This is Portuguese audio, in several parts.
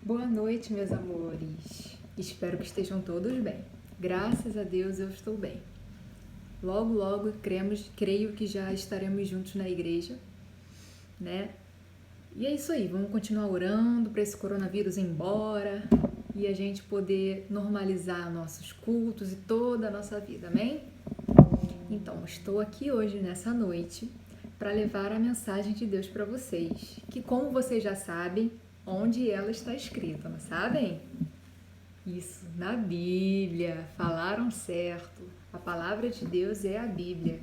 Boa noite, meus amores. Espero que estejam todos bem. Graças a Deus eu estou bem. Logo, logo, creio que já estaremos juntos na igreja, né? E é isso aí, vamos continuar orando para esse coronavírus ir embora e a gente poder normalizar nossos cultos e toda a nossa vida, amém? Então, estou aqui hoje, nessa noite, para levar a mensagem de Deus para vocês, que como vocês já sabem, onde ela está escrita, não sabem? Isso, na Bíblia, falaram certo. A palavra de Deus é a Bíblia.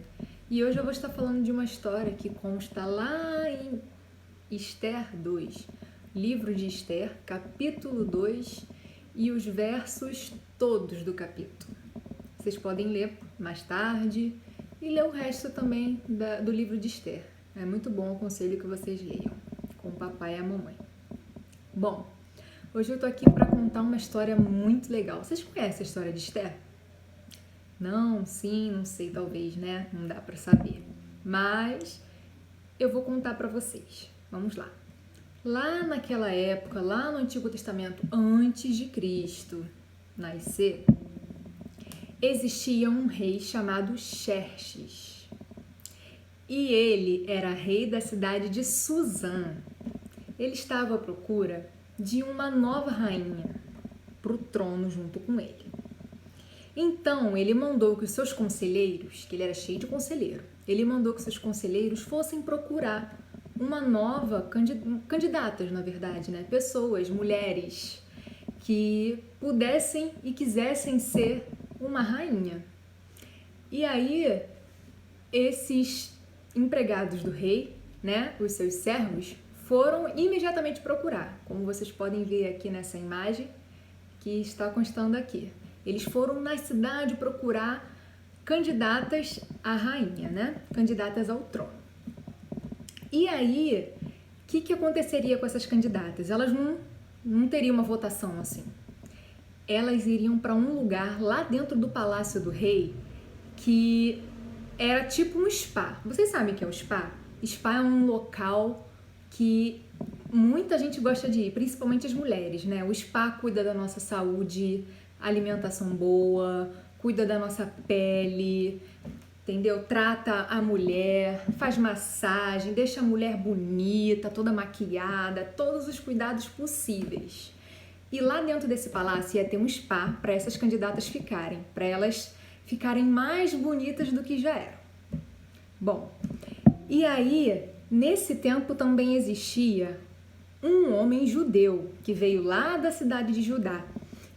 E hoje eu vou estar falando de uma história que consta lá em Esther 2, livro de Esther, capítulo 2 e os versos todos do capítulo. Vocês podem ler mais tarde e ler o resto também do livro de Esther. É muito bom, aconselho que vocês leiam com o papai e a mamãe. Bom, hoje eu tô aqui para contar uma história muito legal. Vocês conhecem a história de Esther? Não, sim, não sei, talvez, né? Não dá para saber. Mas eu vou contar para vocês. Vamos lá. Lá naquela época, lá no Antigo Testamento, antes de Cristo nascer, existia um rei chamado Xerxes. E ele era rei da cidade de Suzã. Ele estava à procura de uma nova rainha para o trono junto com ele. Então, ele mandou que os seus conselheiros, que ele era cheio de conselheiro, ele mandou que seus conselheiros fossem procurar uma nova, candidatas, na verdade, né? Pessoas, mulheres, que pudessem e quisessem ser uma rainha. E aí, esses empregados do rei, né, os seus servos, foram imediatamente procurar, como vocês podem ver aqui nessa imagem que está constando aqui. Eles foram na cidade procurar candidatas à rainha, né? Candidatas ao trono. E aí, o que aconteceria com essas candidatas? Elas não teriam uma votação assim. Elas iriam para um lugar lá dentro do palácio do rei que era tipo um spa. Vocês sabem o que é um spa? Spa é um local que muita gente gosta de ir, principalmente as mulheres, né? O spa cuida da nossa saúde, alimentação boa, cuida da nossa pele, entendeu? Trata a mulher, faz massagem, deixa a mulher bonita, toda maquiada, todos os cuidados possíveis. E lá dentro desse palácio ia ter um spa para essas candidatas ficarem, para elas ficarem mais bonitas do que já eram. Bom, e aí, nesse tempo também existia um homem judeu que veio lá da cidade de Judá,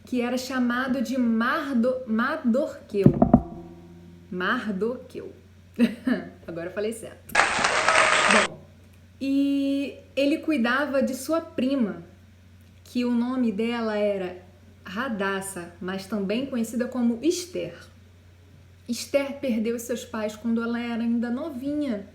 que era chamado de Mardoqueu. Mardoqueu. Agora eu falei certo. Bom, e ele cuidava de sua prima, que o nome dela era Radassa, mas também conhecida como Esther. Esther perdeu seus pais quando ela era ainda novinha.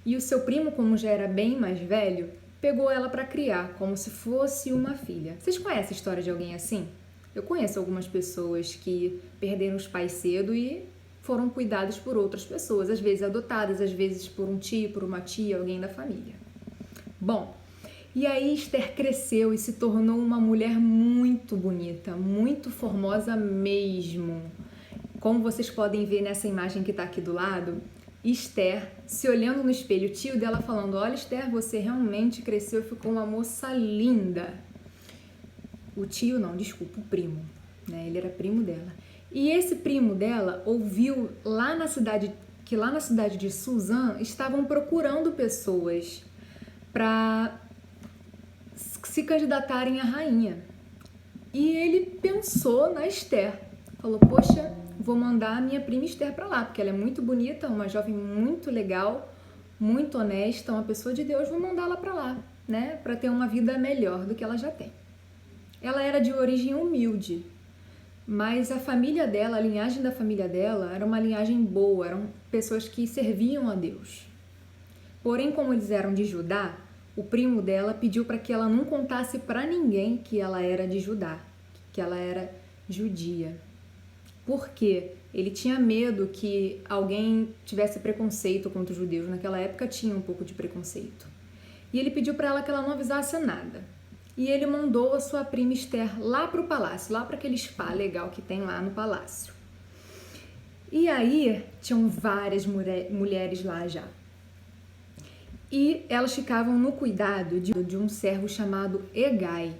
E o seu primo, como já era bem mais velho, pegou ela para criar, como se fosse uma filha. Vocês conhecem a história de alguém assim? Eu conheço algumas pessoas que perderam os pais cedo e foram cuidados por outras pessoas, às vezes adotadas, às vezes por um tio, por uma tia, alguém da família. Bom, e aí Esther cresceu e se tornou uma mulher muito bonita, muito formosa mesmo. Como vocês podem ver nessa imagem que está aqui do lado, Esther se olhando no espelho, o tio dela falando: olha, Esther, você realmente cresceu e ficou uma moça linda. O tio não, desculpa, o primo, né? Ele era primo dela. E esse primo dela ouviu lá na cidade de Suzã estavam procurando pessoas para se candidatarem à rainha. E ele pensou na Esther, falou: poxa, vou mandar a minha prima Esther para lá, porque ela é muito bonita, uma jovem muito legal, muito honesta, uma pessoa de Deus, vou mandá-la para lá, né, para ter uma vida melhor do que ela já tem. Ela era de origem humilde, mas a família dela, a linhagem da família dela era uma linhagem boa, eram pessoas que serviam a Deus. Porém, como eles eram de Judá, o primo dela pediu para que ela não contasse para ninguém que ela era de Judá, que ela era judia. Porque ele tinha medo que alguém tivesse preconceito contra os judeus. Naquela época tinha um pouco de preconceito. E ele pediu para ela que ela não avisasse nada. e ele mandou a sua prima Esther lá para o palácio, lá para aquele spa legal que tem lá no palácio. E aí tinham várias mulheres lá já. E elas ficavam no cuidado de um servo chamado Hegai.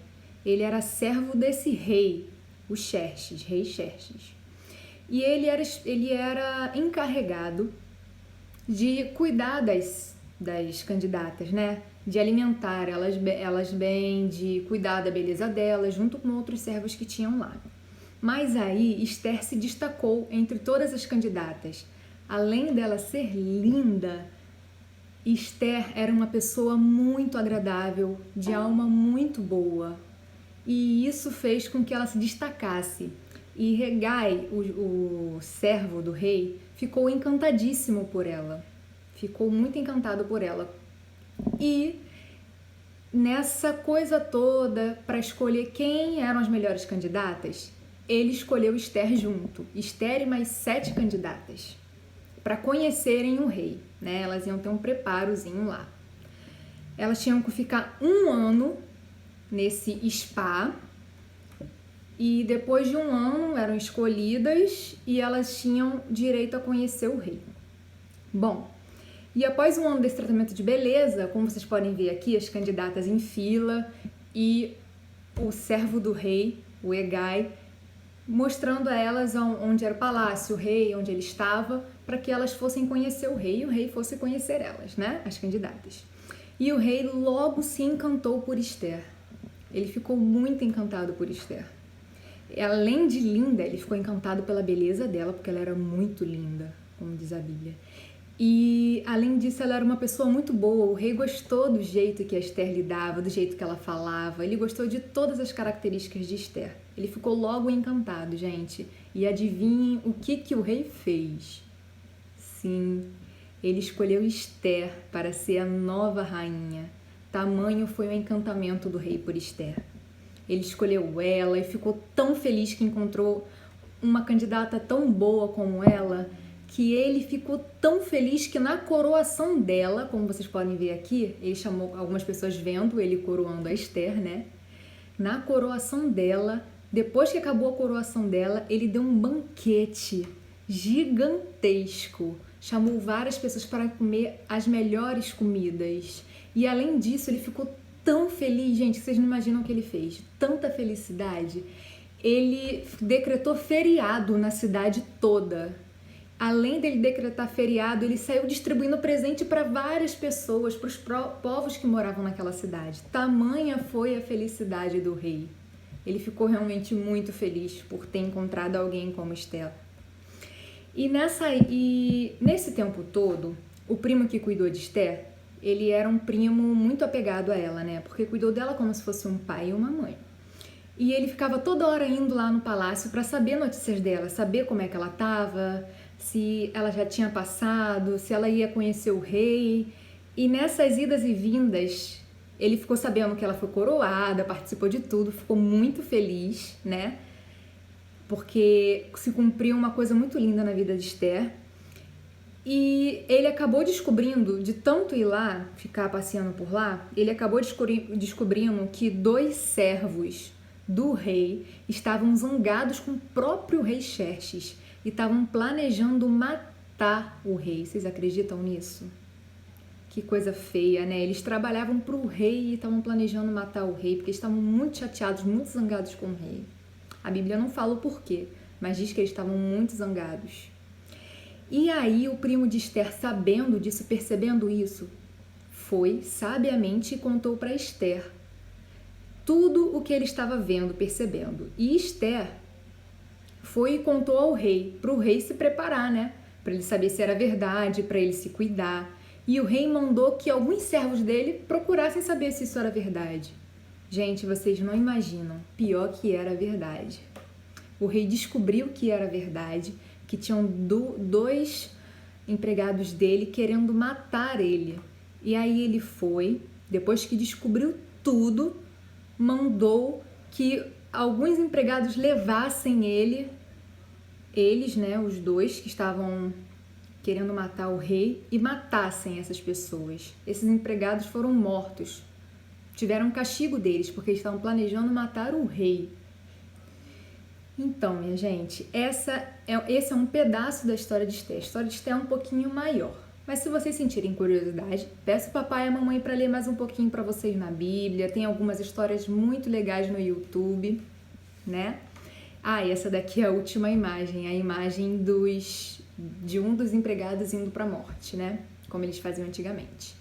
Ele era servo desse rei, o Xerxes, rei Xerxes. E ele era encarregado de cuidar das candidatas, né? De alimentar elas bem, de cuidar da beleza delas, junto com outros servos que tinham lá. Mas aí Esther se destacou entre todas as candidatas. Além dela ser linda, Esther era uma pessoa muito agradável, de alma muito boa. E isso fez com que ela se destacasse. E Hegai, o servo do rei, ficou encantadíssimo por ela. Ficou muito encantado por ela. E nessa coisa toda, para escolher quem eram as melhores candidatas, ele escolheu Esther junto. Esther e mais 7 candidatas, para conhecerem o rei, né? Elas iam ter um preparozinho lá. Elas tinham que ficar 1 ano nesse spa, e depois de 1 ano eram escolhidas e elas tinham direito a conhecer o rei. Bom, e após 1 ano desse tratamento de beleza, como vocês podem ver aqui, as candidatas em fila e o servo do rei, o Hegai, mostrando a elas onde era o palácio, o rei, onde ele estava, para que elas fossem conhecer o rei e o rei fosse conhecer elas, né, as candidatas. E o rei logo se encantou por Esther. Ele ficou muito encantado por Esther. Além de linda, ele ficou encantado pela beleza dela, porque ela era muito linda, como diz a Bíblia. E, além disso, ela era uma pessoa muito boa. O rei gostou do jeito que a Esther lidava, do jeito que ela falava. Ele gostou de todas as características de Esther. Ele ficou logo encantado, gente. E adivinhem o que o rei fez? Sim, ele escolheu Esther para ser a nova rainha. Tamanho foi o encantamento do rei por Esther. Ele escolheu ela e ficou tão feliz que encontrou uma candidata tão boa como ela, que ele ficou tão feliz que na coroação dela, como vocês podem ver aqui, ele chamou algumas pessoas vendo ele coroando a Esther, né? Na coroação dela, depois que acabou a coroação dela, ele deu um banquete gigantesco. Chamou várias pessoas para comer as melhores comidas. E além disso, ele ficou tão feliz, gente, que vocês não imaginam o que ele fez. Tanta felicidade. Ele decretou feriado na cidade toda. Além dele decretar feriado, ele saiu distribuindo presente para várias pessoas, para os povos que moravam naquela cidade. Tamanha foi a felicidade do rei. Ele ficou realmente muito feliz por ter encontrado alguém como Esther. E nesse tempo todo, o primo que cuidou de Esther, ele era um primo muito apegado a ela, né? Porque cuidou dela como se fosse um pai e uma mãe. E ele ficava toda hora indo lá no palácio para saber notícias dela, saber como é que ela estava, se ela já tinha passado, se ela ia conhecer o rei. E nessas idas e vindas, ele ficou sabendo que ela foi coroada, participou de tudo, ficou muito feliz, né? Porque se cumpriu uma coisa muito linda na vida de Esther. E ele acabou descobrindo, de tanto ir lá, ficar passeando por lá, ele acabou descobrindo que 2 servos do rei estavam zangados com o próprio rei Xerxes e estavam planejando matar o rei. Vocês acreditam nisso? Que coisa feia, né? Eles trabalhavam para o rei e estavam planejando matar o rei, porque estavam muito chateados, muito zangados com o rei. A Bíblia não fala o porquê, mas diz que eles estavam muito zangados. E aí o primo de Esther, sabendo disso, percebendo isso, foi sabiamente e contou para Esther tudo o que ele estava vendo, percebendo. E Esther foi e contou ao rei, para o rei se preparar, né? Para ele saber se era verdade, para ele se cuidar. E o rei mandou que alguns servos dele procurassem saber se isso era verdade. Gente, vocês não imaginam, pior que era verdade. O rei descobriu que era verdade, que tinham 2 empregados dele querendo matar ele. E aí ele foi, depois que descobriu tudo, mandou que alguns empregados levassem eles, né, os 2 que estavam querendo matar o rei, e matassem essas pessoas. Esses empregados foram mortos tiveram um castigo deles, porque estavam planejando matar o rei. Então, minha gente, esse é um pedaço da história de Esther. A história de Esther é um pouquinho maior. Mas se vocês sentirem curiosidade, peço o papai e a mamãe para ler mais um pouquinho para vocês na Bíblia. Tem algumas histórias muito legais no YouTube, né? Ah, e essa daqui é a última imagem, a imagem de um dos empregados indo para a morte, né? Como eles faziam antigamente.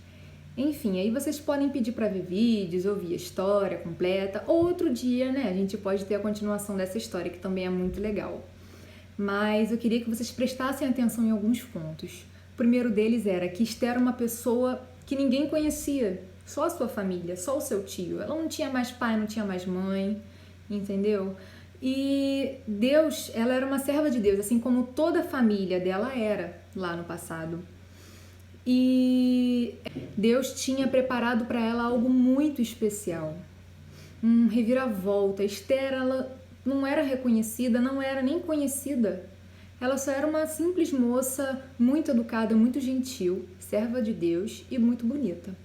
Enfim, aí vocês podem pedir para ver vídeos, ouvir a história completa, ou outro dia, né, a gente pode ter a continuação dessa história, que também é muito legal. Mas eu queria que vocês prestassem atenção em alguns pontos. O primeiro deles era que Esther era uma pessoa que ninguém conhecia, só a sua família, só o seu tio. Ela não tinha mais pai, não tinha mais mãe, entendeu? E Deus, ela era uma serva de Deus, assim como toda a família dela era lá no passado. E Deus tinha preparado para ela algo muito especial, um reviravolta. Esther, ela não era reconhecida, não era nem conhecida. Ela só era uma simples moça, muito educada, muito gentil, serva de Deus e muito bonita.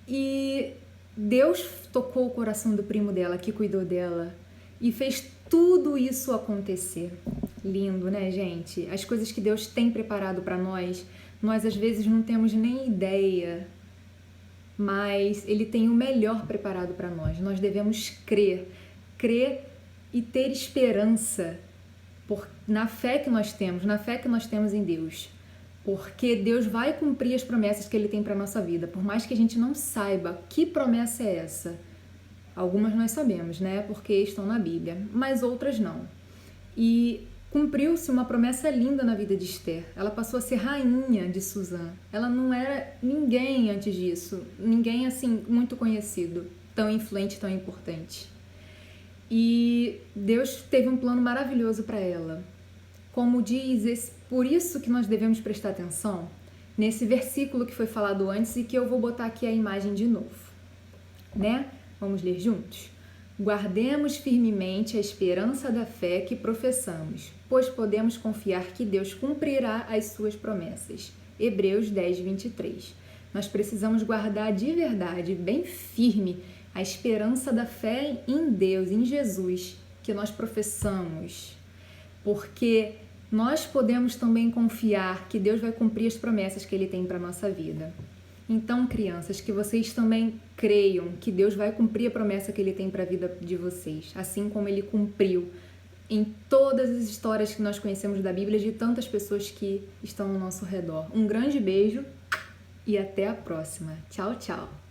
E Deus tocou o coração do primo dela, que cuidou dela, e fez tudo isso acontecer. Lindo, né, gente? As coisas que Deus tem preparado para nós às vezes não temos nem ideia, mas Ele tem o melhor preparado para nós. Nós devemos crer e ter esperança na fé que nós temos, em Deus, porque Deus vai cumprir as promessas que Ele tem para a nossa vida, por mais que a gente não saiba que promessa é essa. Algumas nós sabemos, né, porque estão na Bíblia, mas outras não. E cumpriu-se uma promessa linda na vida de Esther. Ela passou a ser rainha de Suzã. Ela não era ninguém antes disso, ninguém assim muito conhecido, tão influente, tão importante. E Deus teve um plano maravilhoso para ela. Como diz, por isso que nós devemos prestar atenção nesse versículo que foi falado antes e que eu vou botar aqui a imagem de novo, né? Vamos ler juntos? Guardemos firmemente a esperança da fé que professamos, pois podemos confiar que Deus cumprirá as suas promessas. Hebreus 10, 23. Nós precisamos guardar de verdade, bem firme, a esperança da fé em Deus, em Jesus, que nós professamos, porque nós podemos também confiar que Deus vai cumprir as promessas que Ele tem para a nossa vida. Então, crianças, que vocês também creiam que Deus vai cumprir a promessa que Ele tem para a vida de vocês, assim como Ele cumpriu em todas as histórias que nós conhecemos da Bíblia de tantas pessoas que estão ao nosso redor. Um grande beijo e até a próxima. Tchau, tchau!